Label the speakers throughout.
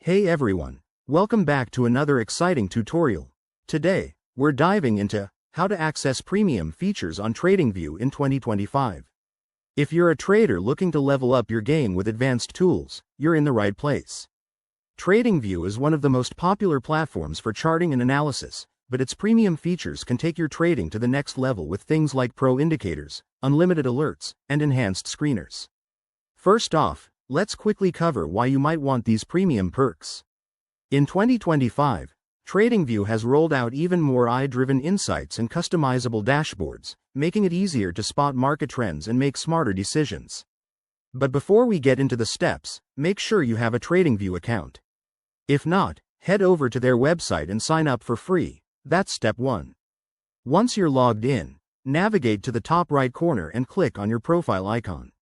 Speaker 1: Hey everyone, welcome back to another exciting tutorial. Today, we're diving into how to access premium features on TradingView in 2025. If you're a trader looking to level up your game with advanced tools, you're in the right place. TradingView is one of the most popular platforms for charting and analysis, but its premium features can take your trading to the next level with things like pro indicators, unlimited alerts, and enhanced screeners. First off, let's quickly cover why you might want these premium perks. In 2025, TradingView has rolled out even more AI-driven insights and customizable dashboards, making it easier to spot market trends and make smarter decisions. But before we get into the steps, make sure you have a TradingView account. If not, head over to their website and sign up for free. That's step 1. Once you're logged in, navigate to the top right corner and click on your profile icon.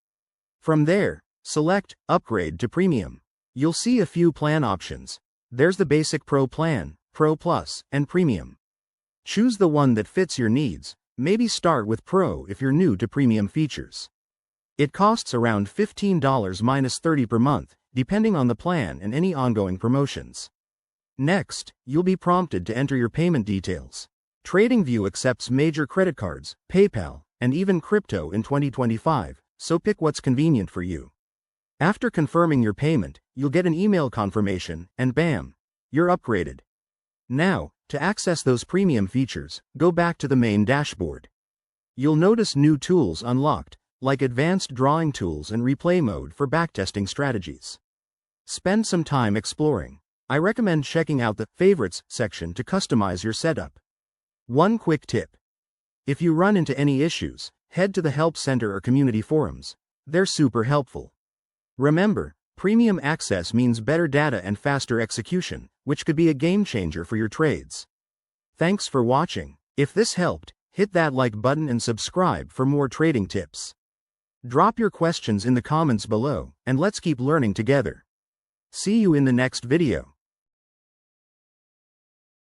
Speaker 1: From there, select Upgrade to Premium. You'll see a few plan options. There's the Basic Pro plan, Pro Plus, and Premium. Choose the one that fits your needs. Maybe start with Pro if you're new to premium features. It costs around $15 minus $30 per month, depending on the plan and any ongoing promotions. Next, you'll be prompted to enter your payment details. TradingView accepts major credit cards, PayPal, and even crypto in 2025, so pick what's convenient for you. After confirming your payment, you'll get an email confirmation, and bam, you're upgraded. Now, to access those premium features, go back to the main dashboard. You'll notice new tools unlocked, like advanced drawing tools and replay mode for backtesting strategies. Spend some time exploring. I recommend checking out the Favorites section to customize your setup. One quick tip. If you run into any issues, head to the Help Center or community forums. They're super helpful. Remember, premium access means better data and faster execution, which could be a game changer for your trades. Thanks for watching. If this helped, hit that like button and subscribe for more trading tips. Drop your questions in the comments below, and let's keep learning together. See you in the next video.